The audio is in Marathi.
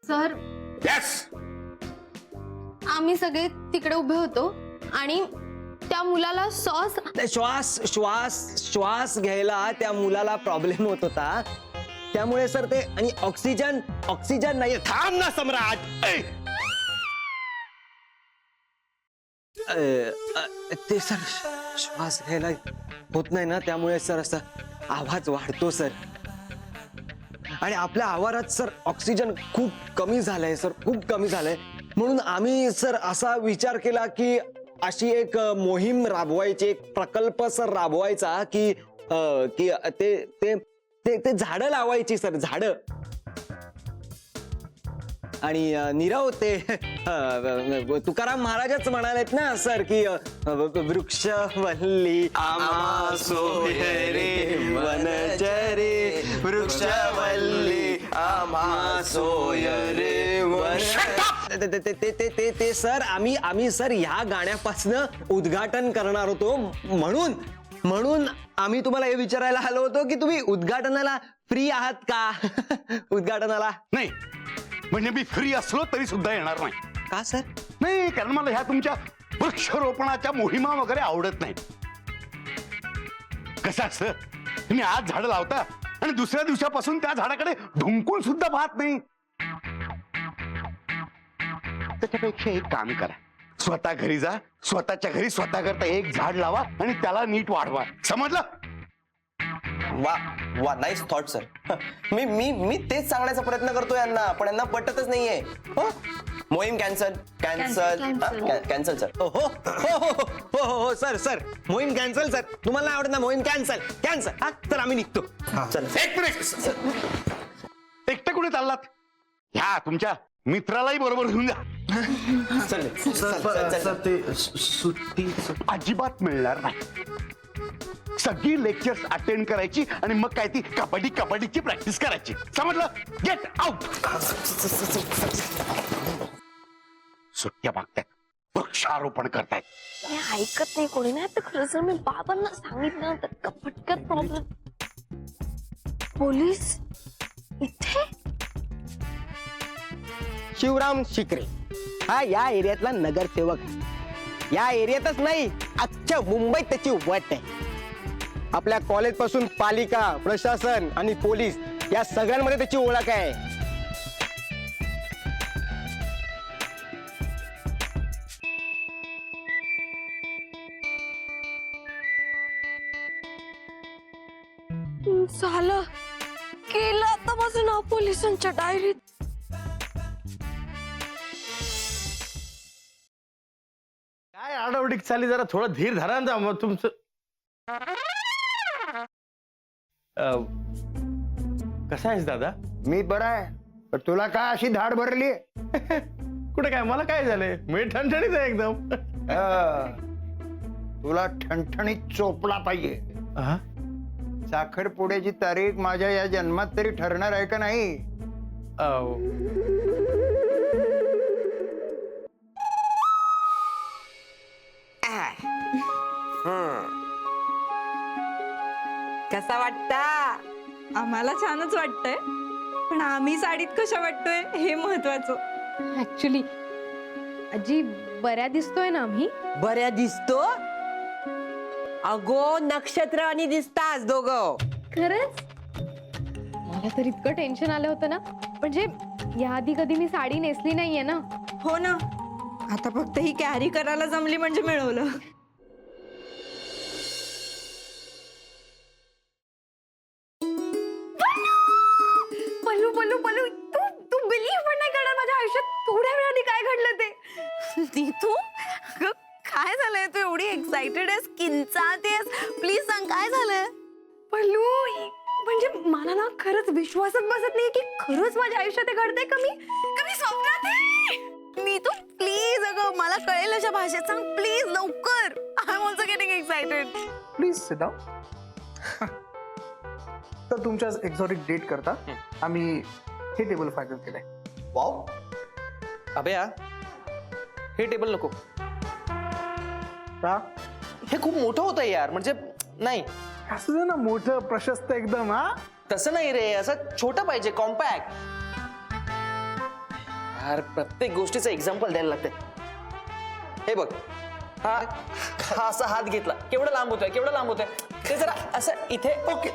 सर यस आम्ही सगळे तिकडे उभे होतो आणि त्या मुलाला श्वास श्वास श्वास घ्यायला त्या मुलाला प्रॉब्लेम होत होता, त्यामुळे सर ते आणि ऑक्सिजन ऑक्सिजन नाही. थांब ना सम्राट. ते सर श्वास घ्यायला होत नाही ना, त्यामुळे सर असा आवाज वाढतो सर. आणि आपल्या आवारात सर ऑक्सिजन खूप कमी झालंय सर, खूप कमी झालंय. म्हणून आम्ही सर असा विचार केला की अशी एक मोहीम राबवायची, एक प्रकल्प सर राबवायचा की की ते ते ते ते झाडं लावायची सर, झाडं. आणि नीरव ते तुकाराम महाराजच म्हणालेत ना सर की वृक्षवल्ली आम्हा सोयरे वनचरे, वृक्षवल्ली आम्हा सोयरे ते सर आम्ही सर ह्या गाण्यापासनं उद्घाटन करणार होतो. म्हणून आम्ही तुम्हाला हे विचारायला आलो होतो की तुम्ही उद्घाटनाला फ्री आहात का? उद्घाटनाला नाही म्हणजे मी फ्री असलो तरी सुद्धा येणार नाही. का सर? नाही, कारण मला ह्या तुमच्या वृक्षारोपणाच्या मोहिमा वगैरे आवडत नाही. कसं असतं, तुम्ही आज झाडं लावता आणि दुसऱ्या दिवसापासून त्या झाडाकडे ढुंकून सुद्धा पाहत नाही. त्याच्यापेक्षा एक काम करा, स्वतः घरी जा, स्वतःच्या घरी स्वतः करता एक झाड लावा आणि त्याला नीट वाढवा. समजलं? वा वा, नाईस थॉट सर. मी मी मी तेच सांगण्याचा प्रयत्न करतो यांना, पण यांना पटतच नाहीये. हो, मोहीम कॅन्सल कॅन्सल कॅन्सल सर. हो हो हो हो हो हो सर सर मोहीम कॅन्सल सर. तुम्हाला नाही आवडत ना मोहीम? Cancel cancel. हा तर आम्ही निघतो. चल एक मिनिट. एकटे कुठे चाललात? ह्या तुमच्या मित्रालाही बरोबर घेऊन जा. चल ते सुट्टी अजिबात मिळणार नाही. सगळी लेक्चर्स अटेंड करायची आणि मग काय ती कबड्डीची प्रॅक्टिस करायची. समजलं? Get out. सुट्ट्या मागतायत, वृक्षारोपण करतायत. ऐकत नाही कोणी. नाही तर खरं जर मी बाबांना सांगितलं तर पटकन प्रॉब्लेम. पोलीस इथे? शिवराम शिकरे हा या एरियातला नगरसेवक. या एरियातच नाही, अख्ख्या मुंबईत त्याची वट आहे. आपल्या कॉलेज पासून पालिका प्रशासन आणि पोलीस या सगळ्यांमध्ये त्याची ओळख आहे. झालं केलं आतापासून पोलिसांच्या डायरीत. काय आडावडीक चालली, जरा थोडं धीर धरा ना. मग तुमचं कसा आहेस दादा? मी बरा आहे, पण तुला काय अशी धाड भरली? कुठे काय, मला काय झालंय? मी ठणठणीत आहे एकदम. तुला ठणठणीत चोपला पाहिजे. हा? साखरपुड्याची तारीख माझ्या या जन्मात तरी ठरणार आहे का नाही? कसा वाटता? आम्हाला छानच वाटतंय, पण आम्ही साडीत कशा वाटतोय हे महत्वाचं. ऍक्च्युली आजी बऱ्या दिसतोय ना आम्ही? बऱ्या दिसतो. अगो नक्षत्र आणि दिसतास दोघं. खरंच मला तर इतकं टेन्शन आलं होतं ना, म्हणजे याआधी कधी मी साडी नेसली नाहीये ना. हो ना, आता फक्त ही कॅरी करायला जमली म्हणजे मिळवलं. पल्लू पल्लू पल्लू तू तू बिलीव्ह पण नाही करणार माझ्या आयुष्यात थोड्या वेळाने काय घडलं ते. ती तू काय झालंय? तू एवढी एक्साइटेड आहेस, किंचाळतेस, प्लीज सांग काय झालंय? पल्लू म्हणजे मला ना खरंच विश्वासच बसत नाही की खरंच माझ्या आयुष्यात हे घडतंय. कमी स्वप्नात आहे. मी तू प्लीज, अगं मला कळेल अशा भाषेत सांग प्लीज लवकर. I am also getting excited. Please sit down. तर तुमच्या एक्झॉटिक डेट करता आम्ही हे टेबल फायनल केलंय. वाव. अभया, हे टेबल नको. का? हे खूप मोठं होतं यार, म्हणजे नाही. असं दे ना मोठं प्रशस्त एकदम. हा तसं नाही रे, असं छोटं पाहिजे, कॉम्पॅक्ट. यार प्रत्येक गोष्टीचं एक्झाम्पल द्यायला लागते. हे बघ, हा हा असा हात घेतला, केवढा लांब होतोय, केवढा लांब होतोय, ते जरा असं इथे ओके